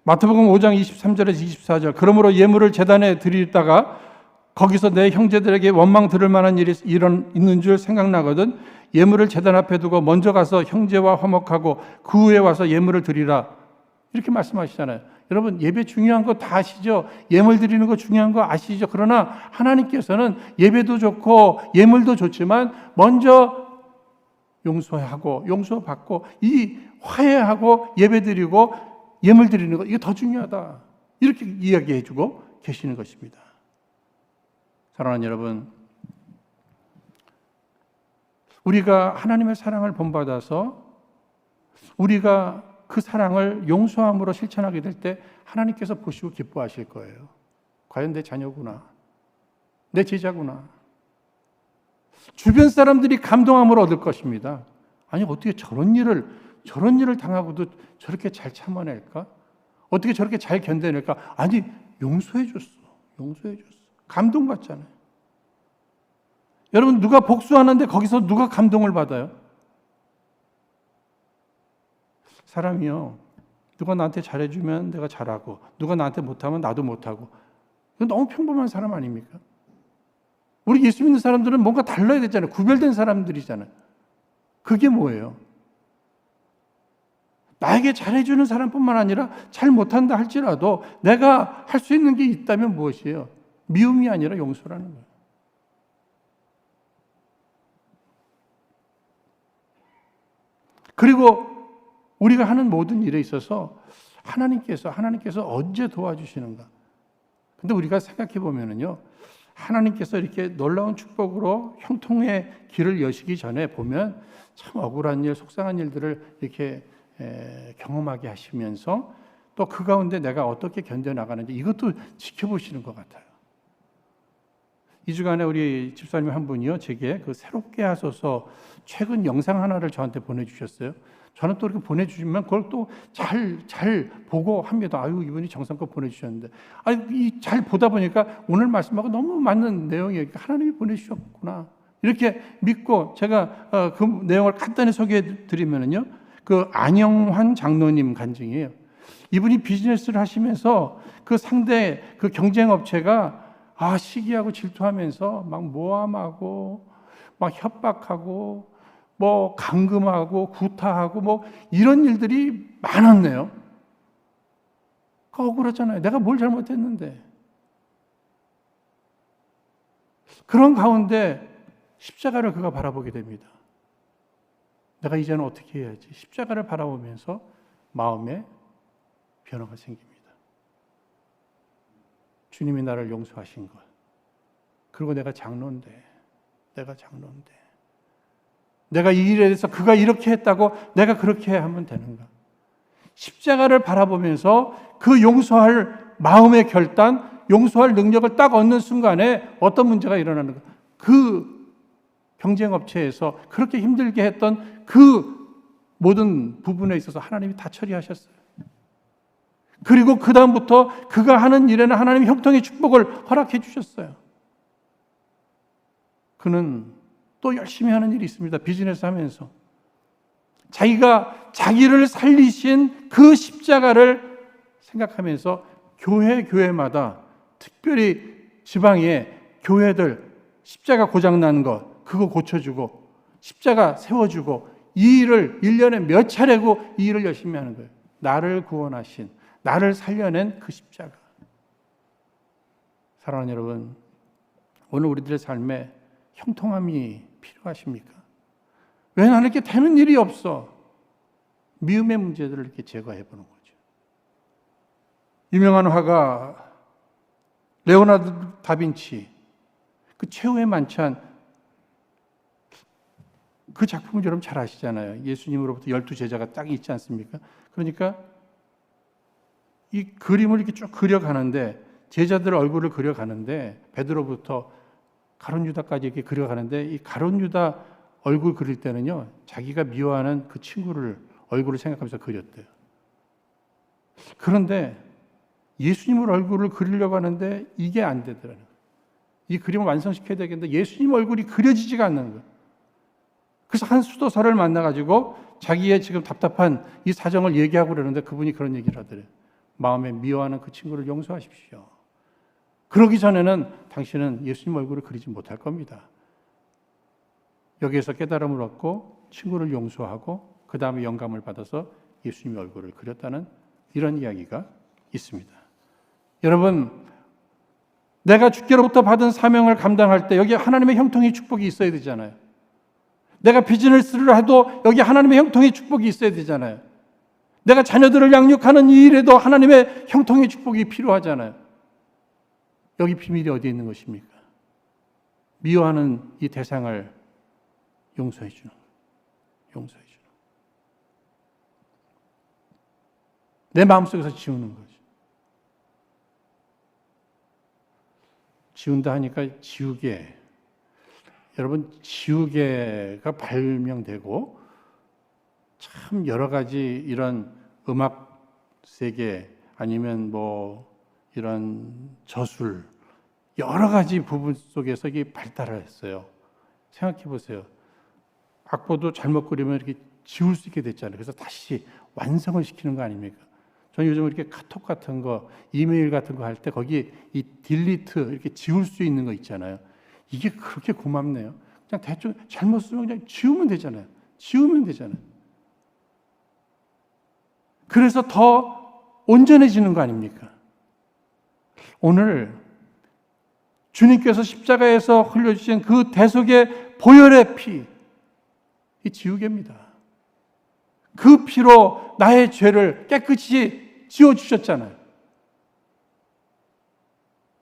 마태복음 5장 23절에서 24절 그러므로 예물을 제단에 드리다가 거기서 내 형제들에게 원망 들을 만한 일이 있는 줄 생각나거든 예물을 제단 앞에 두고 먼저 가서 형제와 화목하고 그 후에 와서 예물을 드리라 이렇게 말씀하시잖아요. 여러분 예배 중요한 거 다 아시죠? 예물 드리는 거 중요한 거 아시죠? 그러나 하나님께서는 예배도 좋고 예물도 좋지만 먼저 용서하고 용서받고 이 화해하고 예배 드리고 예물 드리는 거 이게 더 중요하다 이렇게 이야기해 주고 계시는 것입니다. 사랑하는 여러분, 우리가 하나님의 사랑을 본받아서 우리가 그 사랑을 용서함으로 실천하게 될 때 하나님께서 보시고 기뻐하실 거예요. 과연 내 자녀구나, 내 제자구나. 주변 사람들이 감동함을 얻을 것입니다. 아니 어떻게 저런 일을 당하고도 저렇게 잘 참아낼까? 어떻게 저렇게 잘 견뎌낼까? 아니 용서해줬어. 감동받잖아요. 여러분 누가 복수하는데 거기서 누가 감동을 받아요? 사람이요. 누가 나한테 잘해주면 내가 잘하고 누가 나한테 못하면 나도 못하고 이건 너무 평범한 사람 아닙니까? 우리 예수 믿는 사람들은 뭔가 달라야 되잖아요. 구별된 사람들이잖아요. 그게 뭐예요? 나에게 잘해주는 사람뿐만 아니라 잘 못한다 할지라도 내가 할 수 있는 게 있다면 무엇이에요? 미움이 아니라 용서라는 거예요. 그리고 우리가 하는 모든 일에 있어서 하나님께서 언제 도와주시는가? 근데 우리가 생각해 보면은요, 하나님께서 이렇게 놀라운 축복으로 형통의 길을 여시기 전에 보면 참 억울한 일, 속상한 일들을 이렇게 경험하게 하시면서 또 그 가운데 내가 어떻게 견뎌나가는지 이것도 지켜보시는 것 같아요. 이 주간에 우리 집사님 한 분이요, 제게 그 새롭게 하소서 최근 영상 하나를 저한테 보내주셨어요. 저는 또 이렇게 보내주시면 그걸 또 잘 보고 합니다. 아유, 이분이 정성껏 보내주셨는데. 잘 보다 보니까 오늘 말씀하고 너무 맞는 내용이에요. 하나님이 보내주셨구나. 이렇게 믿고 제가 그 내용을 간단히 소개해 드리면요. 그 안영환 장로님 간증이에요. 이분이 비즈니스를 하시면서 그 상대 그 경쟁 업체가 시기하고 질투하면서 막 모함하고 막 협박하고 뭐 감금하고 구타하고 뭐 이런 일들이 많았네요. 억울하잖아요. 내가 뭘 잘못했는데. 그런 가운데 십자가를 그가 바라보게 됩니다. 내가 이제는 어떻게 해야지? 십자가를 바라보면서 마음에 변화가 생깁니다. 주님이 나를 용서하신 것. 그리고 내가 장로인데. 내가 이 일에 대해서 그가 이렇게 했다고 내가 그렇게 하면 되는가? 십자가를 바라보면서 그 용서할 마음의 결단, 용서할 능력을 딱 얻는 순간에 어떤 문제가 일어나는가? 그 경쟁업체에서 그렇게 힘들게 했던 그 모든 부분에 있어서 하나님이 다 처리하셨어요. 그리고 그 다음부터 그가 하는 일에는 하나님이 형통의 축복을 허락해 주셨어요. 그는 또 열심히 하는 일이 있습니다. 비즈니스 하면서. 자기가 자기를 살리신 그 십자가를 생각하면서 교회마다 특별히 지방에 교회들 십자가 고장난 거 그거 고쳐주고 십자가 세워주고 이 일을 1년에 몇 차례고 이 일을 열심히 하는 거예요. 나를 구원하신, 나를 살려낸 그 십자가. 사랑하는 여러분, 오늘 우리들의 삶에 형통함이 필요하십니까? 왜 나는 이렇게 되는 일이 없어? 미움의 문제들을 이렇게 제거해 보는 거죠. 유명한 화가 레오나르도 다빈치, 그 최후의 만찬, 그 작품을 여러분 잘 아시잖아요. 예수님으로부터 12제자가 딱 있지 않습니까? 그러니까 이 그림을 이렇게 쭉 그려가는데 제자들 얼굴을 그려가는데 베드로부터 가룟 유다까지 이렇게 그려가는데 이 가룟 유다 얼굴 그릴 때는요, 자기가 미워하는 그 친구를 얼굴을 생각하면서 그렸대요. 그런데 예수님을 얼굴을 그리려고 하는데 이게 안 되더라고요. 이 그림을 완성시켜야 되겠는데 예수님 얼굴이 그려지지가 않는 거예요. 그래서 한 수도사를 만나가지고 자기의 지금 답답한 이 사정을 얘기하고 그러는데 그분이 그런 얘기를 하더래요. 마음에 미워하는 그 친구를 용서하십시오. 그러기 전에는 당신은 예수님 얼굴을 그리지 못할 겁니다. 여기에서 깨달음을 얻고 친구를 용서하고 그 다음에 영감을 받아서 예수님의 얼굴을 그렸다는 이런 이야기가 있습니다. 여러분, 내가 주께로부터 받은 사명을 감당할 때 여기 하나님의 형통의 축복이 있어야 되잖아요. 내가 비즈니스를 해도 여기 하나님의 형통의 축복이 있어야 되잖아요. 내가 자녀들을 양육하는 이 일에도 하나님의 형통의 축복이 필요하잖아요. 여기 비밀이 어디에 있는 것입니까? 미워하는 이 대상을 용서해 주는 거예요. 용서해 주는 거예요. 내 마음속에서 지우는 거죠. 지운다 하니까 지우개. 여러분, 지우개가 발명되고 참 여러 가지 이런 음악 세계 아니면 뭐 이런 저술 여러 가지 부분 속에서 이게 발달을 했어요. 생각해 보세요. 악보도 잘못 그리면 이렇게 지울 수 있게 됐잖아요. 그래서 다시 완성을 시키는 거 아닙니까? 저는 요즘 이렇게 카톡 같은 거, 이메일 같은 거 할 때 거기 이 딜리트 이렇게 지울 수 있는 거 있잖아요. 이게 그렇게 고맙네요. 그냥 대충 잘못 쓰면 그냥 지우면 되잖아요. 지우면 되잖아요. 그래서 더 온전해지는 거 아닙니까? 오늘 주님께서 십자가에서 흘려주신 그 대속의 보혈의 피, 이 지우개입니다. 그 피로 나의 죄를 깨끗이 지워주셨잖아요.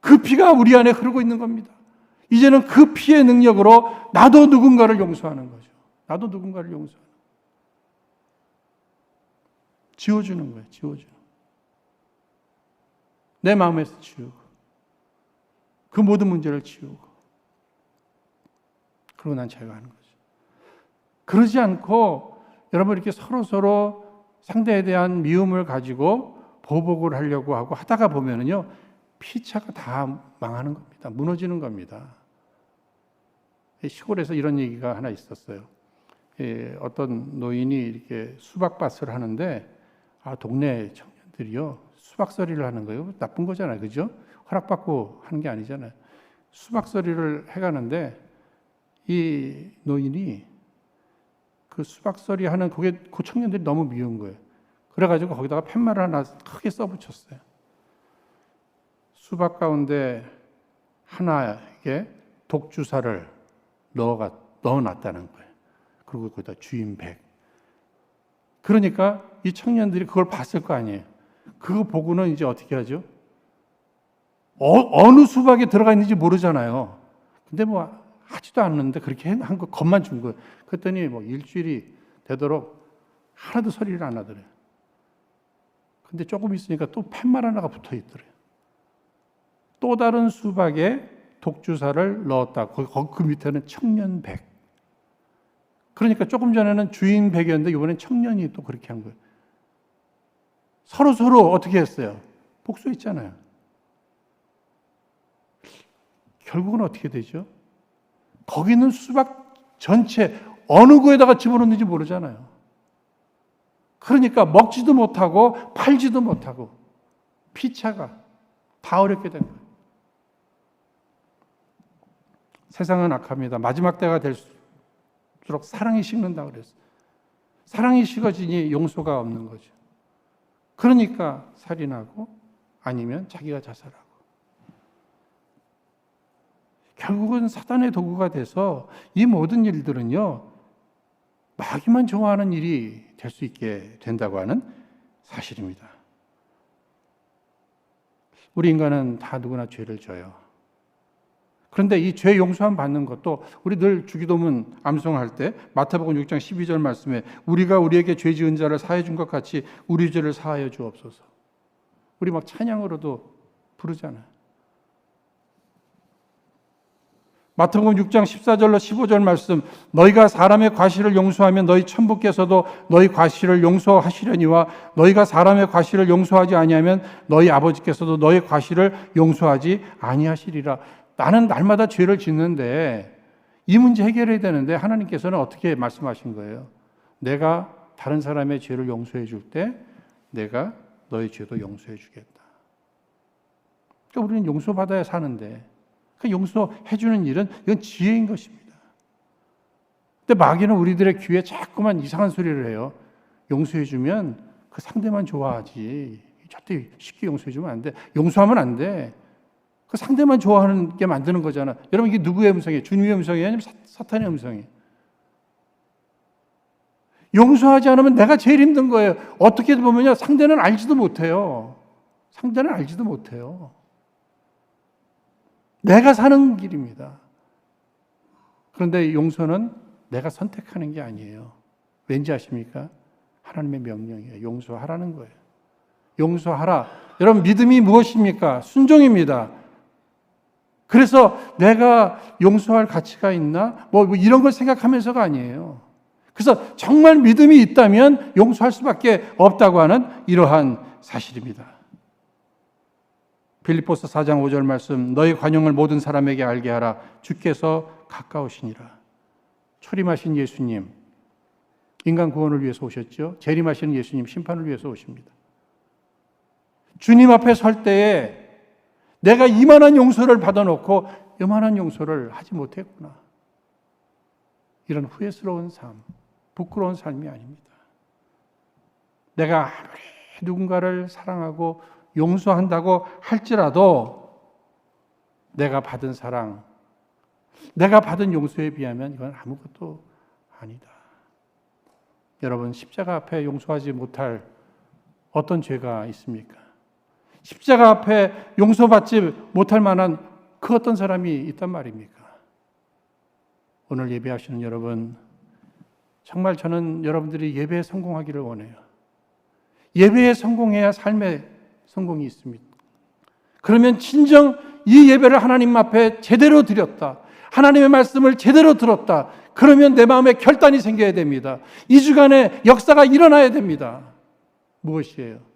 그 피가 우리 안에 흐르고 있는 겁니다. 이제는 그 피의 능력으로 나도 누군가를 용서하는 거죠. 나도 누군가를 용서하는 거예요. 지워주는 거예요. 지워주는 거예요. 내 마음에서 지우고 그 모든 문제를 지우고 그러고 난 자유하는 거죠. 그러지 않고 여러분 이렇게 서로 상대에 대한 미움을 가지고 보복을 하려고 하고 하다가 보면은요 피차가 다 망하는 겁니다. 무너지는 겁니다. 시골에서 이런 얘기가 하나 있었어요. 어떤 노인이 이렇게 수박밭을 하는데 동네 청년들이요 수박서리를 하는 거예요. 나쁜 거잖아요, 그죠? 허락받고 하는 게 아니잖아요. 수박서리를 해가는데 이 노인이 그 수박서리 하는 그 청년들이 너무 미운 거예요. 그래가지고 거기다가 팻말을 하나 크게 써붙였어요. 수박 가운데 하나에게 독주사를 넣어놨다는 거예요. 그리고 거기다 주인 100. 그러니까 이 청년들이 그걸 봤을 거 아니에요. 그거 보고는 이제 어떻게 하죠? 어느 수박에 들어가 있는지 모르잖아요. 근데 뭐 하지도 않는데 그렇게 한 거 겁만 준 거예요. 그랬더니 뭐 일주일이 되도록 하나도 서리를 안 하더래요. 근데 조금 있으니까 또 팻말 하나가 붙어 있더래요. 또 다른 수박에 독주사를 넣었다. 그 밑에는 청년 100. 그러니까 조금 전에는 주인 100이었는데 이번엔 청년이 또 그렇게 한 거예요. 서로 어떻게 했어요? 복수했잖아요. 결국은 어떻게 되죠? 거기 있는 수박 전체 어느 구에다가 집어넣는지 모르잖아요. 그러니까 먹지도 못하고 팔지도 못하고 피차가 다 어렵게 된 거예요. 세상은 악합니다. 마지막 때가 될수록 사랑이 식는다 그랬어요. 사랑이 식어지니 용서가 없는 거죠. 그러니까 살인하고 아니면 자기가 자살하고. 결국은 사단의 도구가 돼서 이 모든 일들은요. 마귀만 좋아하는 일이 될 수 있게 된다고 하는 사실입니다. 우리 인간은 다 누구나 죄를 져요. 그런데 이 죄 용서함 받는 것도 우리 늘 주기도문 암송할 때 마태복음 6장 12절 말씀에 우리가 우리에게 죄 지은 자를 사해 준 것 같이 우리 죄를 사하여 주옵소서. 우리 막 찬양으로도 부르잖아요. 마태복음 6장 14절로 15절 말씀 너희가 사람의 과실을 용서하면 너희 천부께서도 너희 과실을 용서하시려니와 너희가 사람의 과실을 용서하지 아니하면 너희 아버지께서도 너희 과실을 용서하지 아니하시리라. 나는 날마다 죄를 짓는데 이 문제 해결해야 되는데 하나님께서는 어떻게 말씀하신 거예요? 내가 다른 사람의 죄를 용서해 줄 때 내가 너의 죄도 용서해 주겠다. 그러니까 우리는 용서받아야 사는데 그 용서해 주는 일은 이건 지혜인 것입니다. 근데 마귀는 우리들의 귀에 자꾸만 이상한 소리를 해요. 용서해 주면 그 상대만 좋아하지. 절대 쉽게 용서해 주면 안 돼. 용서하면 안 돼. 그 상대만 좋아하는 게 만드는 거잖아. 여러분 이게 누구의 음성이에요? 주님의 음성이에요? 아니면 사탄의 음성이에요? 용서하지 않으면 내가 제일 힘든 거예요. 어떻게 보면요. 상대는 알지도 못해요. 상대는 알지도 못해요. 내가 사는 길입니다. 그런데 용서는 내가 선택하는 게 아니에요. 왠지 아십니까? 하나님의 명령이에요. 용서하라는 거예요. 용서하라. 여러분 믿음이 무엇입니까? 순종입니다. 그래서 내가 용서할 가치가 있나? 뭐 이런 걸 생각하면서가 아니에요. 그래서 정말 믿음이 있다면 용서할 수밖에 없다고 하는 이러한 사실입니다. 빌립보서 4장 5절 말씀, 너희 관용을 모든 사람에게 알게 하라. 주께서 가까우시니라. 초림하신 예수님, 인간 구원을 위해서 오셨죠. 재림하시는 예수님, 심판을 위해서 오십니다. 주님 앞에 설 때에 내가 이만한 용서를 받아놓고 이만한 용서를 하지 못했구나. 이런 후회스러운 삶, 부끄러운 삶이 아닙니다. 내가 아무리 누군가를 사랑하고 용서한다고 할지라도 내가 받은 사랑, 내가 받은 용서에 비하면 이건 아무것도 아니다. 여러분 십자가 앞에 용서하지 못할 어떤 죄가 있습니까? 십자가 앞에 용서받지 못할 만한 그 어떤 사람이 있단 말입니까? 오늘 예배하시는 여러분, 정말 저는 여러분들이 예배에 성공하기를 원해요. 예배에 성공해야 삶의 성공이 있습니다. 그러면 진정 이 예배를 하나님 앞에 제대로 드렸다. 하나님의 말씀을 제대로 들었다. 그러면 내 마음에 결단이 생겨야 됩니다. 이 주간에 역사가 일어나야 됩니다. 무엇이에요?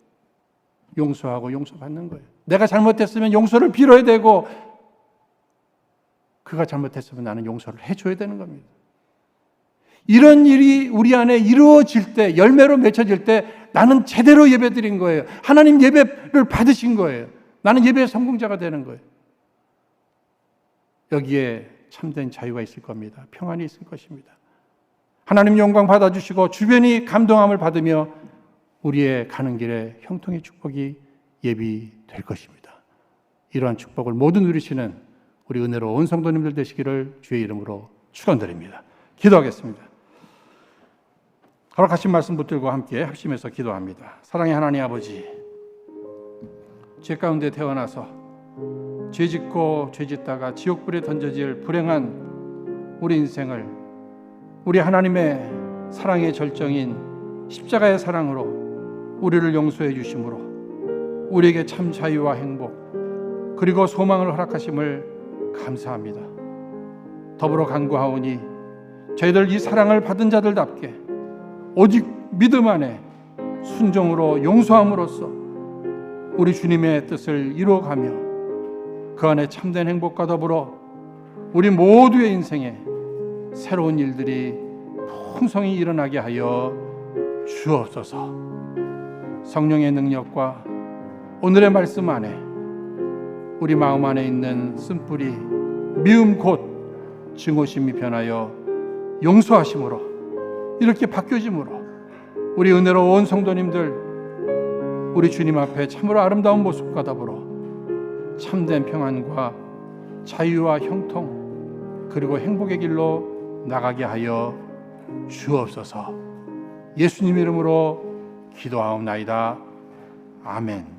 용서하고 용서받는 거예요. 내가 잘못했으면 용서를 빌어야 되고 그가 잘못했으면 나는 용서를 해줘야 되는 겁니다. 이런 일이 우리 안에 이루어질 때, 열매로 맺혀질 때 나는 제대로 예배드린 거예요. 하나님 예배를 받으신 거예요. 나는 예배의 성공자가 되는 거예요. 여기에 참된 자유가 있을 겁니다. 평안이 있을 것입니다. 하나님 영광 받아주시고 주변이 감동함을 받으며 우리의 가는 길에 형통의 축복이 예비될 것입니다. 이러한 축복을 모두 누리시는 우리 은혜로운 성도님들 되시기를 주의 이름으로 축원드립니다. 기도하겠습니다. 허락하신 말씀 붙들고 함께 합심해서 기도합니다. 사랑의 하나님 아버지, 죄 가운데 태어나서 죄짓고 죄짓다가 지옥불에 던져질 불행한 우리 인생을 우리 하나님의 사랑의 절정인 십자가의 사랑으로 우리를 용서해 주심으로 우리에게 참 자유와 행복 그리고 소망을 허락하심을 감사합니다. 더불어 간구하오니 저희들 이 사랑을 받은 자들답게 오직 믿음 안에 순종으로 용서함으로써 우리 주님의 뜻을 이루어가며 그 안에 참된 행복과 더불어 우리 모두의 인생에 새로운 일들이 풍성히 일어나게 하여 주옵소서. 성령의 능력과 오늘의 말씀 안에 우리 마음 안에 있는 쓴뿌리 미움 곧 증오심이 변하여 용서하심으로 이렇게 바뀌어짐으로 우리 은혜로운 성도님들 우리 주님 앞에 참으로 아름다운 모습과 더불어 참된 평안과 자유와 형통 그리고 행복의 길로 나가게 하여 주옵소서. 예수님 이름으로 기도하옵나이다. 아멘.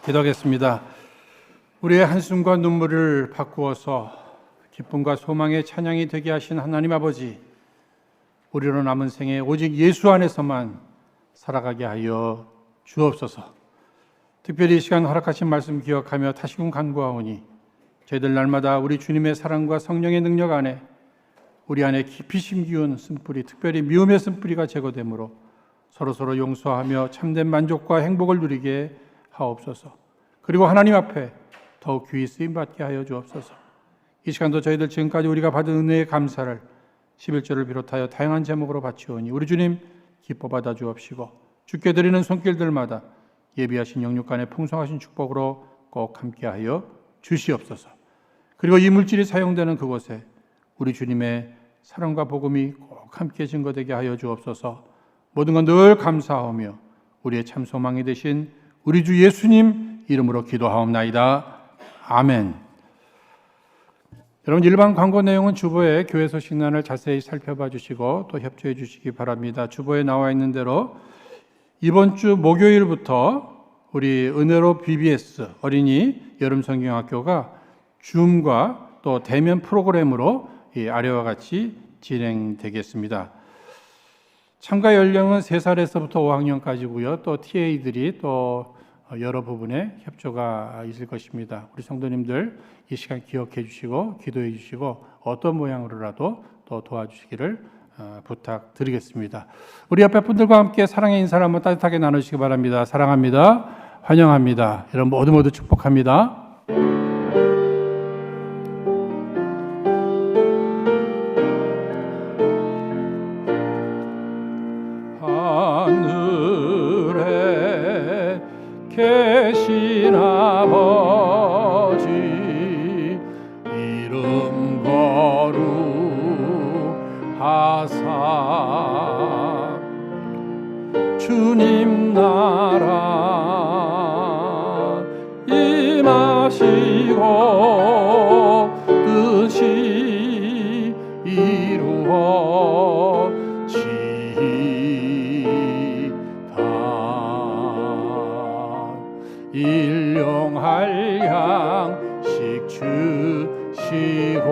기도하겠습니다. 우리의 한숨과 눈물을 바꾸어서 기쁨과 소망의 찬양이 되게 하신 하나님 아버지, 우리로 남은 생에 오직 예수 안에서만 살아가게 하여 주옵소서. 특별히 이 시간 허락하신 말씀 기억하며 다시금 간구하오니 저희들 날마다 우리 주님의 사랑과 성령의 능력 안에 우리 안에 깊이 심기운 쓴뿌리, 특별히 미움의 쓴뿌리가 제거되므로 서로서로 용서하며 참된 만족과 행복을 누리게 하옵소서. 그리고 하나님 앞에 더욱 귀히 쓰임받게 하여 주옵소서. 이 시간도 저희들 지금까지 우리가 받은 은혜의 감사를 11절을 비롯하여 다양한 제목으로 바치오니 우리 주님 기뻐 받아 주옵시고 주께 드리는 손길들마다 예비하신 영육간의 풍성하신 축복으로 꼭 함께하여 주시옵소서. 그리고 이 물질이 사용되는 그곳에 우리 주님의 사랑과 복음이 꼭 함께 증거되게 하여 주옵소서. 모든 건 늘 감사하며 우리의 참 소망이 되신 우리 주 예수님 이름으로 기도하옵나이다. 아멘. 여러분, 일반 광고 내용은 주보에 교회 소식란을 자세히 살펴봐 주시고 또 협조해 주시기 바랍니다. 주보에 나와 있는 대로 이번 주 목요일부터 우리 은혜로 BBS 어린이 여름 성경학교가 줌과 또 대면 프로그램으로 아래와 같이 진행되겠습니다. 참가 연령은 3살에서부터 5학년까지고요. 또 TA들이 또 여러 부분에 협조가 있을 것입니다. 우리 성도님들 이 시간 기억해 주시고 기도해 주시고 어떤 모양으로라도 또 도와주시기를 부탁드리겠습니다. 우리 옆에 분들과 함께 사랑의 인사를 한번 따뜻하게 나누시기 바랍니다. 사랑합니다. 환영합니다. 여러분 모두 축복합니다. 하늘에 계신 아버지 이름 거룩하사 주님 나라 임하시고 뜻이 이루어지다 일용할 양식 주시고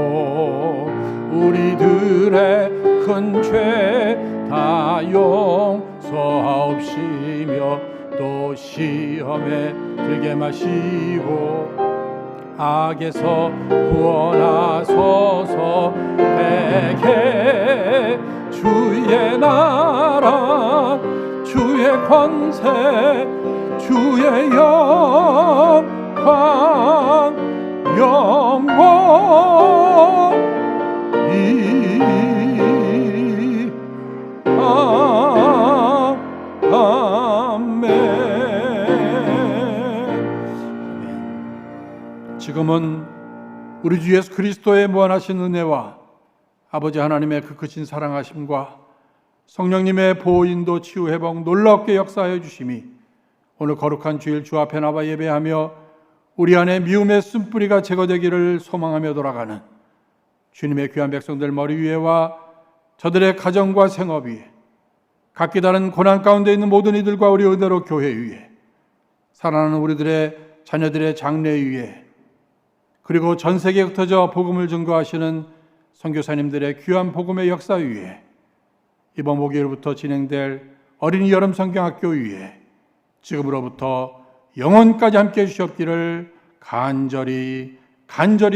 우리들의 큰 죄 다 용서하옵시며 또 시험에 들게 마시고 악에서 구원하소서. 백해 주의 나라 주의 권세 주의 영광 아멘. 지금은 우리 주 예수 그리스도의 무한하신 은혜와 아버지 하나님의 그 크신 사랑하심과 성령님의 보호 인도 치유 회복 놀랍게 역사하여 주심이 오늘 거룩한 주일 주 앞에 나와 예배하며 우리 안에 미움의 쓴뿌리가 제거되기를 소망하며 돌아가는 주님의 귀한 백성들 머리 위에와 저들의 가정과 생업 위에 각기 다른 고난 가운데 있는 모든 이들과 우리 은혜로 교회 위에 살아나는 우리들의 자녀들의 장래 위에 그리고 전 세계에 흩어져 복음을 증거하시는 선교사님들의 귀한 복음의 역사 위에 이번 목요일부터 진행될 어린이 여름 성경학교 위에 지금으로부터 영원까지 함께 해주셨기를 간절히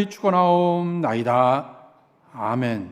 축원하옵나이다. 아멘.